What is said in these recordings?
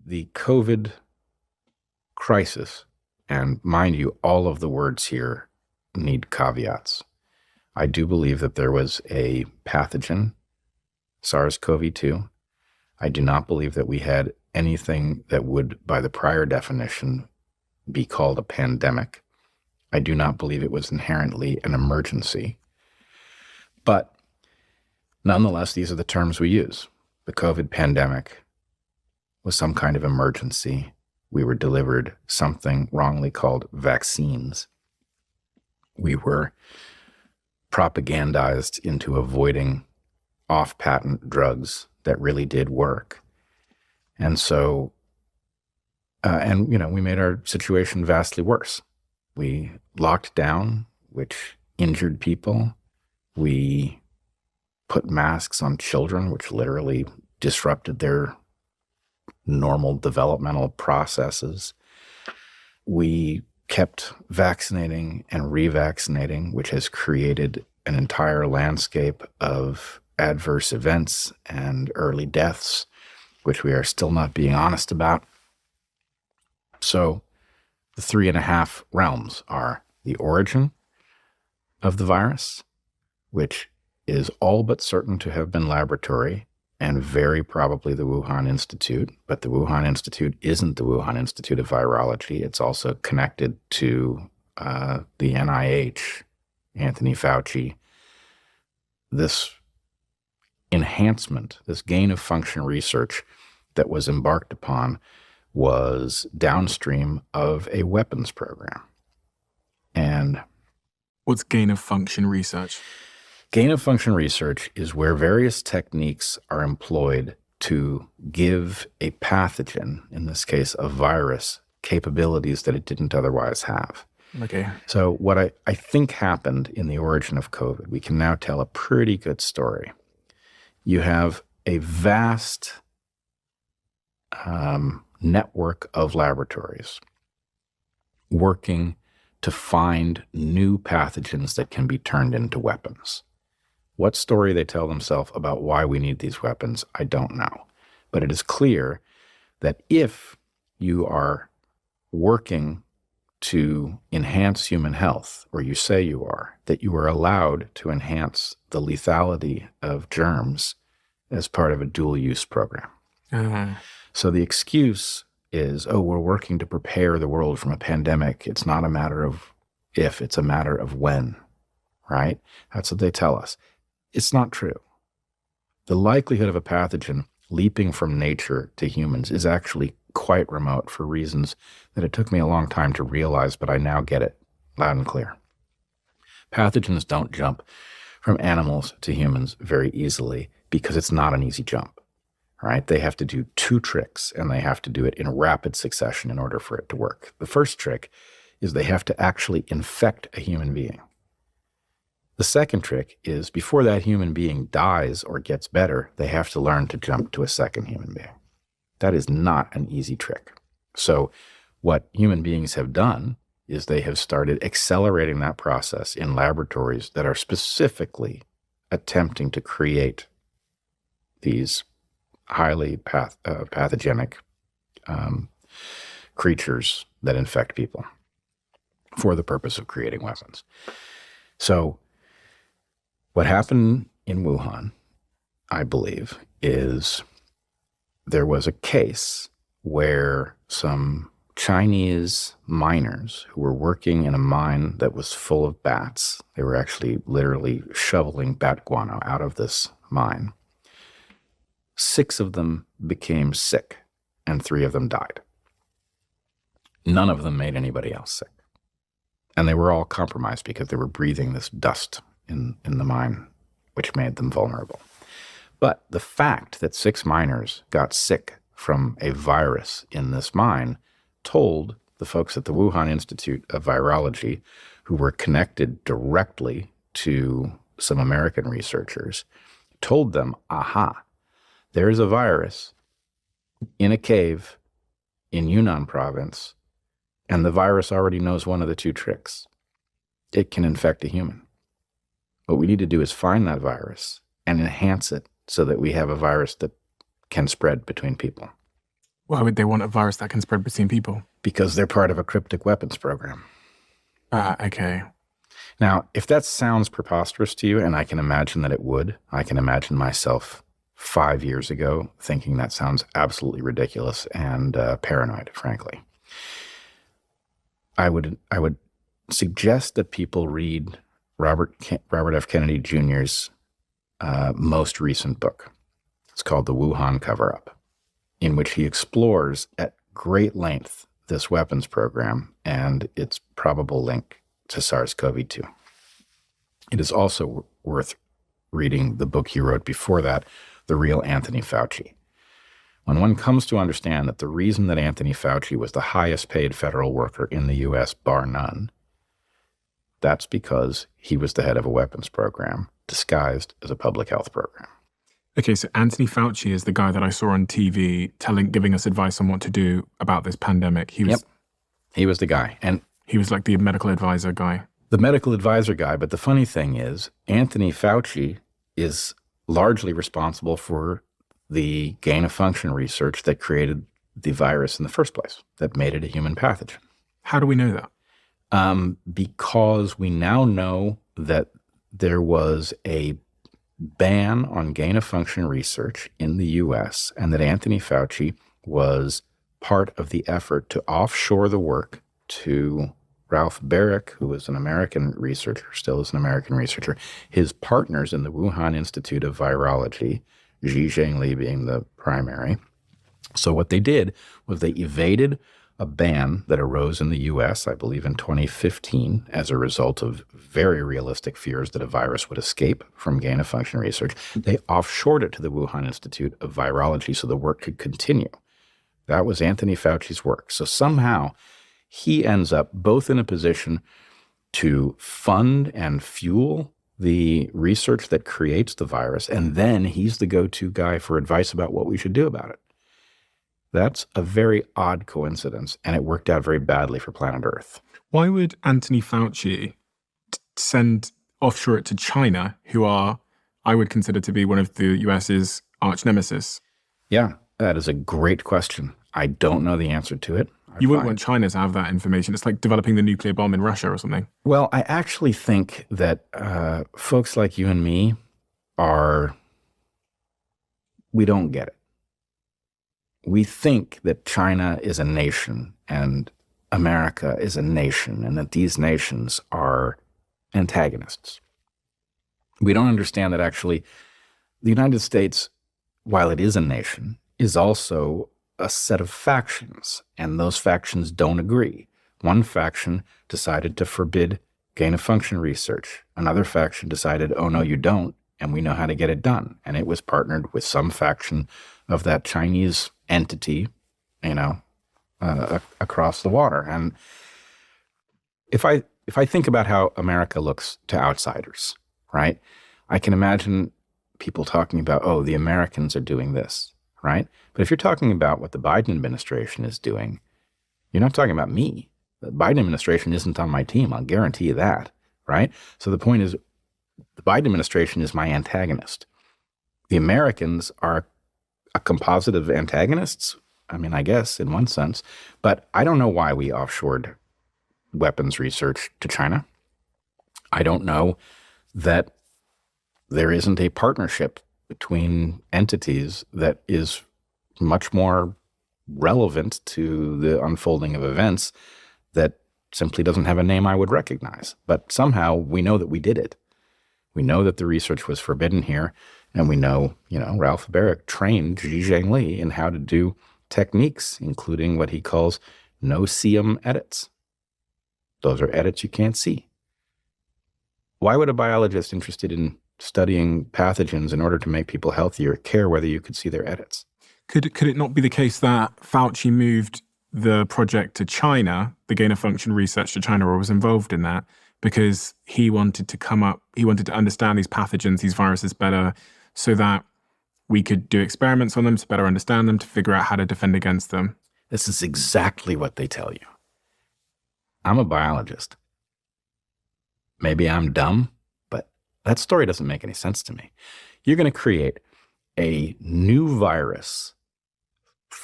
the COVID crisis, and mind you, all of the words here need caveats. I do believe that there was a pathogen, SARS-CoV-2. I do not believe that we had anything that would, by the prior definition, be called a pandemic. I do not believe it was inherently an emergency. But nonetheless, these are the terms we use. The COVID pandemic was some kind of emergency. We were delivered something wrongly called vaccines. We were propagandized into avoiding off-patent drugs that really did work. And so, we made our situation vastly worse. We locked down, which injured people. We put masks on children, which literally disrupted their normal developmental processes. We kept vaccinating and revaccinating, which has created an entire landscape of adverse events and early deaths, which we are still not being honest about. So the 3.5 realms are the origin of the virus, which is all but certain to have been laboratory and very probably the Wuhan Institute. But the Wuhan Institute isn't the Wuhan Institute of Virology. It's also connected to the NIH, Anthony Fauci. This enhancement, this gain of function research that was embarked upon was downstream of a weapons program. And what's gain of function research? Gain of function research is where various techniques are employed to give a pathogen, in this case a virus, capabilities that it didn't otherwise have. Okay. So what I think happened in the origin of COVID, we can now tell a pretty good story. You have a vast network of laboratories working to find new pathogens that can be turned into weapons. What story they tell themselves about why we need these weapons, I don't know. But it is clear that if you are working to enhance human health, or you say you are, that you are allowed to enhance the lethality of germs as part of a dual-use program. So the excuse is, we're working to prepare the world from a pandemic. It's not a matter of if, it's a matter of when, right? That's what they tell us. It's not true. The likelihood of a pathogen leaping from nature to humans is actually quite remote for reasons that it took me a long time to realize, but I now get it loud and clear. Pathogens don't jump from animals to humans very easily because it's not an easy jump, right? They have to do 2 tricks, and they have to do it in rapid succession in order for it to work. The first trick is they have to actually infect a human being. The second trick is before that human being dies or gets better, they have to learn to jump to a second human being. That is not an easy trick. So what human beings have done is they have started accelerating that process in laboratories that are specifically attempting to create these highly pathogenic creatures that infect people for the purpose of creating weapons. So what happened in Wuhan, I believe, is there was a case where some Chinese miners who were working in a mine that was full of bats, they were actually literally shoveling bat guano out of this mine. 6 of them became sick, and 3 of them died. None of them made anybody else sick. And they were all compromised because they were breathing this dust in the mine, which made them vulnerable. But the fact that 6 miners got sick from a virus in this mine told the folks at the Wuhan Institute of Virology, who were connected directly to some American researchers, told them, aha, there's a virus in a cave in Yunnan province, and the virus already knows one of the 2 tricks. It can infect a human. What we need to do is find that virus and enhance it so that we have a virus that can spread between people. Why would they want a virus that can spread between people? because they're part of a cryptic weapons program. Okay. Now, if that sounds preposterous to you, and I can imagine that it would, I can imagine myself 5 years ago thinking that sounds absolutely ridiculous and paranoid, frankly. I would suggest that people read Robert F. Kennedy Jr.'s most recent book. It's called The Wuhan Cover-Up, in which he explores at great length this weapons program and its probable link to SARS-CoV-2. It is also worth reading the book he wrote before that, The Real Anthony Fauci. When one comes to understand that the reason that Anthony Fauci was the highest paid federal worker in the U.S., bar none, that's because he was the head of a weapons program disguised as a public health program. Okay, so Anthony Fauci is the guy that I saw on TV giving us advice on what to do about this pandemic. He was the guy. And he was like the medical advisor guy. The medical advisor guy. But the funny thing is, Anthony Fauci is largely responsible for the gain-of-function research that created the virus in the first place, that made it a human pathogen. How do we know that? Because we now know that there was a ban on gain-of-function research in the U.S. and that Anthony Fauci was part of the effort to offshore the work to Ralph Baric, who was an American researcher, still is an American researcher, his partners in the Wuhan Institute of Virology, Xi Zhengli being the primary. So what they did was they evaded a ban that arose in the U.S., I believe in 2015, as a result of very realistic fears that a virus would escape from gain-of-function research. They offshored it to the Wuhan Institute of Virology so the work could continue. That was Anthony Fauci's work. So somehow he ends up both in a position to fund and fuel the research that creates the virus, and then he's the go-to guy for advice about what we should do about it. That's a very odd coincidence, and it worked out very badly for planet Earth. Why would Anthony Fauci offshore it to China, who I would consider to be one of the US's arch nemesis? Yeah, that is a great question. I don't know the answer to it. You wouldn't want China to have that information. It's like developing the nuclear bomb in Russia or something. Well, I actually think that folks like you and me we don't get it. We think that China is a nation and America is a nation and that these nations are antagonists. We don't understand that actually the United States, while it is a nation, is also a set of factions, and those factions don't agree. One faction decided to forbid gain-of-function research. Another faction decided, oh, no, you don't, and we know how to get it done. And it was partnered with some faction of that Chinese entity, across the water. And if I think about how America looks to outsiders, right, I can imagine people talking about, oh, the Americans are doing this, right? But if you're talking about what the Biden administration is doing, you're not talking about me. The Biden administration isn't on my team. I'll guarantee you that, right? So the point is, the Biden administration is my antagonist. The Americans are a composite of antagonists. I mean, I guess in one sense, but I don't know why we offshored weapons research to China. I don't know that there isn't a partnership between entities that is much more relevant to the unfolding of events that simply doesn't have a name I would recognize. But somehow we know that we did it. We know that the research was forbidden here, and we know, Ralph Baric trained Xi Zhengli in how to do techniques, including what he calls no-seum edits. Those are edits you can't see. Why would a biologist interested in studying pathogens in order to make people healthier care whether you could see their edits? Could it not be the case that Fauci moved the project to China, the gain-of-function research to China, or was involved in that, because he wanted to understand these pathogens, these viruses better, so that we could do experiments on them to better understand them, to figure out how to defend against them? This is exactly what they tell you. I'm a biologist. Maybe I'm dumb, but that story doesn't make any sense to me. You're going to create a new virus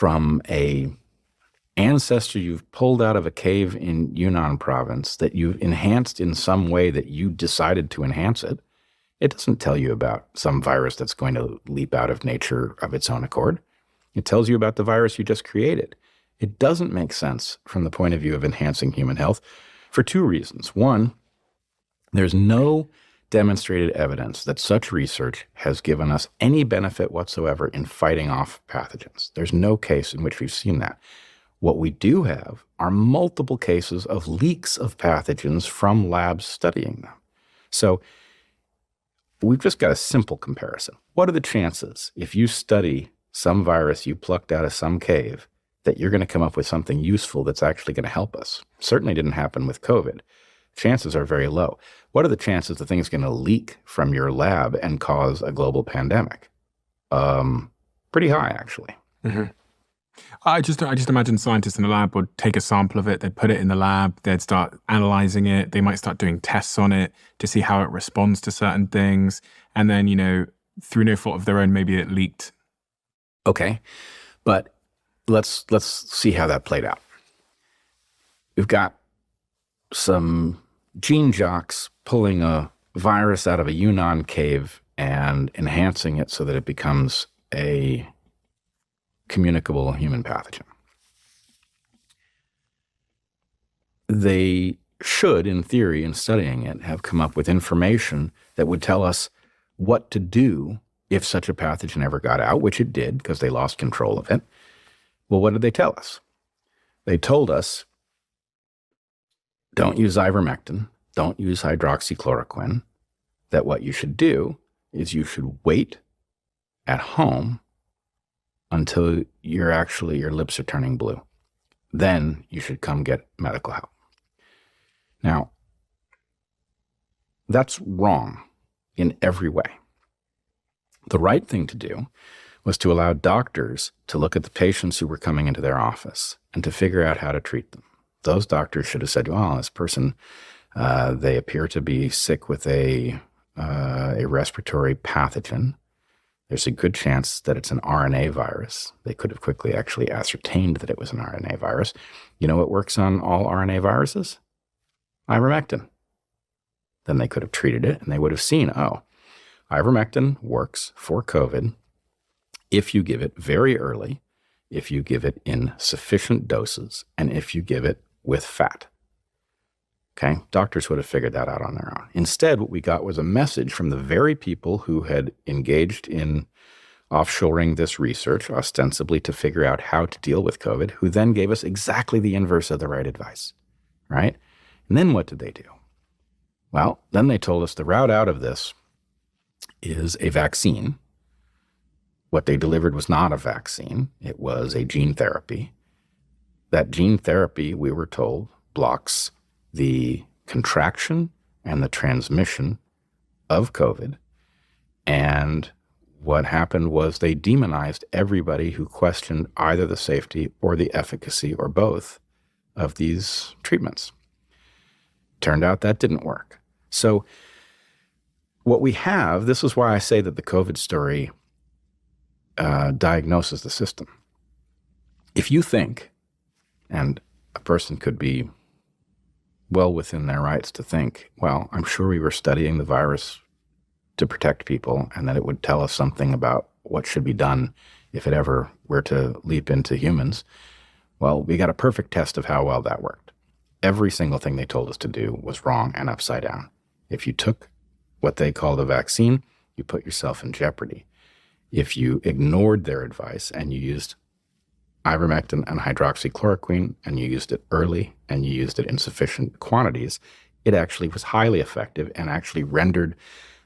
from a ancestor you've pulled out of a cave in Yunnan province that you've enhanced in some way that you decided to enhance it. It doesn't tell you about some virus that's going to leap out of nature of its own accord. It tells you about the virus you just created. It doesn't make sense from the point of view of enhancing human health for two reasons. One, there's no demonstrated evidence that such research has given us any benefit whatsoever in fighting off pathogens. There's no case in which we've seen that. What we do have are multiple cases of leaks of pathogens from labs studying them. So we've just got a simple comparison. What are the chances, if you study some virus you plucked out of some cave, that you're going to come up with something useful that's actually going to help us? Certainly didn't happen with COVID. Chances are very low. What are the chances the thing's going to leak from your lab and cause a global pandemic? Pretty high, actually. Mm-hmm. I just imagine scientists in the lab would take a sample of it, they'd put it in the lab, they'd start analyzing it, they might start doing tests on it to see how it responds to certain things. And then, through no fault of their own, maybe it leaked. Okay, but let's see how that played out. We've got some gene jocks pulling a virus out of a Yunnan cave and enhancing it so that it becomes a communicable human pathogen. They should, in theory, in studying it, have come up with information that would tell us what to do if such a pathogen ever got out, which it did because they lost control of it. Well, what did they tell us? They told us, don't use ivermectin, don't use hydroxychloroquine, that what you should do is you should wait at home until your lips are turning blue. Then you should come get medical help. Now, that's wrong in every way. The right thing to do was to allow doctors to look at the patients who were coming into their office and to figure out how to treat them. Those doctors should have said, well, this person, they appear to be sick with a respiratory pathogen. There's a good chance that it's an RNA virus. They could have quickly actually ascertained that it was an RNA virus. You know what works on all RNA viruses? Ivermectin. Then they could have treated it and they would have seen, oh, ivermectin works for COVID if you give it very early, if you give it in sufficient doses, and if you give it with fat. Okay, doctors would have figured that out on their own. Instead, what we got was a message from the very people who had engaged in offshoring this research, ostensibly to figure out how to deal with COVID, who then gave us exactly the inverse of the right advice, right? And then what did they do? Well, then they told us the route out of this is a vaccine. What they delivered was not a vaccine. It was a gene therapy. That gene therapy, we were told, blocks the contraction and the transmission of COVID. And what happened was they demonized everybody who questioned either the safety or the efficacy or both of these treatments. Turned out that didn't work. So what we have, this is why I say that the COVID story diagnoses the system. If you think, and a person could be well within their rights to think, well, I'm sure we were studying the virus to protect people and that it would tell us something about what should be done if it ever were to leap into humans. Well, we got a perfect test of how well that worked. Every single thing they told us to do was wrong and upside down. If you took what they called a vaccine, you put yourself in jeopardy. If you ignored their advice and you used ivermectin and hydroxychloroquine and you used it early and you used it in sufficient quantities, it actually was highly effective and actually rendered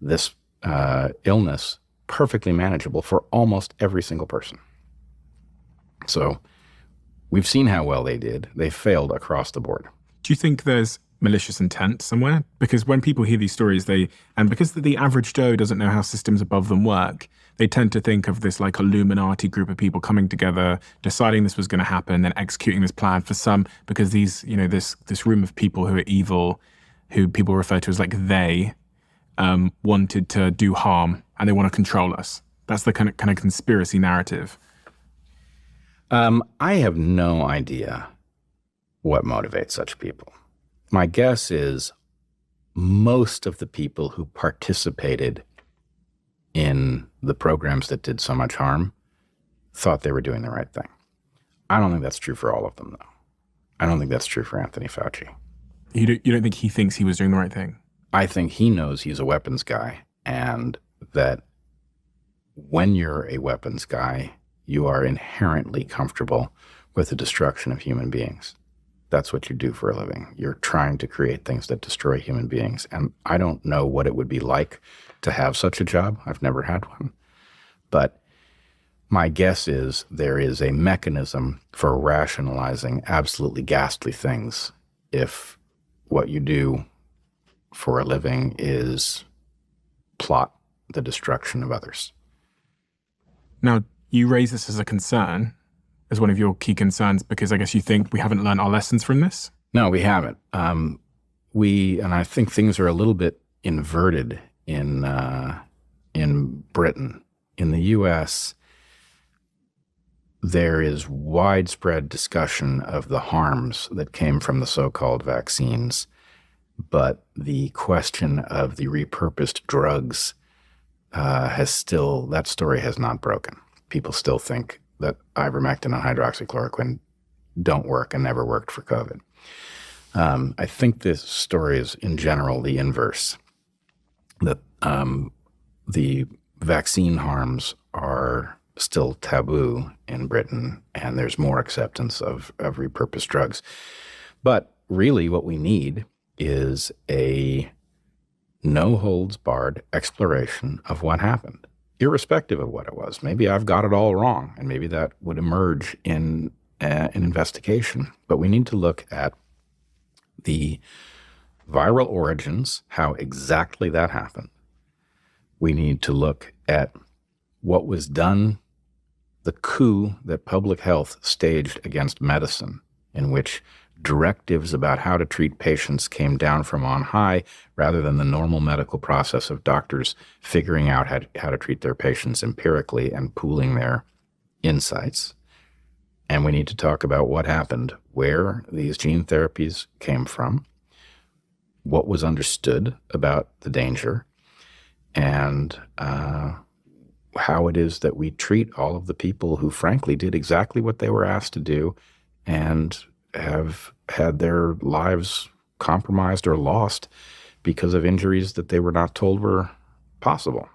this illness perfectly manageable for almost every single person. So we've seen how well they did. They failed across the board. Do you think there's malicious intent somewhere? Because when people hear these stories, because the average Joe doesn't know how systems above them work, they tend to think of this like Illuminati group of people coming together, deciding this was going to happen, then executing this plan for some, because these, this room of people who are evil, who people refer to as like they, wanted to do harm and they want to control us. That's the kind of conspiracy narrative. I have no idea what motivates such people. My guess is most of the people who participated in the programs that did so much harm thought they were doing the right thing. I don't think that's true for all of them, though. I don't think that's true for Anthony Fauci. You don't think he thinks he was doing the right thing? I think he knows he's a weapons guy, and that when you're a weapons guy, you are inherently comfortable with the destruction of human beings. That's what you do for a living. You're trying to create things that destroy human beings. And I don't know what it would be like to have such a job. I've never had one. But my guess is there is a mechanism for rationalizing absolutely ghastly things if what you do for a living is plot the destruction of others. Now, you raise this as a concern, as one of your key concerns, because I guess you think we haven't learned our lessons from this? No, we haven't. And I think things are a little bit inverted in Britain. In the U.S., there is widespread discussion of the harms that came from the so-called vaccines, but the question of the repurposed drugs that story has not broken. People still think that ivermectin and hydroxychloroquine don't work and never worked for COVID. I think this story is, in general, the inverse, that the vaccine harms are still taboo in Britain, and there's more acceptance of repurposed drugs. But really what we need is a no-holds-barred exploration of what happened, irrespective of what it was. Maybe I've got it all wrong, and maybe that would emerge in an investigation. But we need to look at the viral origins, how exactly that happened. We need to look at what was done, the coup that public health staged against medicine, in which directives about how to treat patients came down from on high rather than the normal medical process of doctors figuring out how to treat their patients empirically and pooling their insights. And we need to talk about what happened, where these gene therapies came from, what was understood about the danger, and how it is that we treat all of the people who frankly did exactly what they were asked to do and have had their lives compromised or lost because of injuries that they were not told were possible.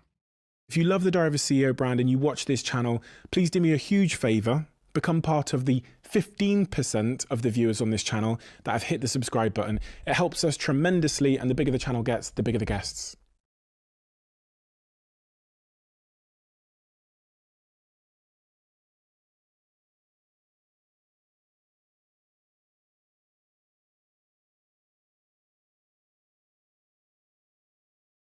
If you love the Diary of a CEO brand and you watch this channel, please do me a huge favor. Become part of the 15% of the viewers on this channel that have hit the subscribe button. It helps us tremendously, and the bigger the channel gets, the bigger the guests.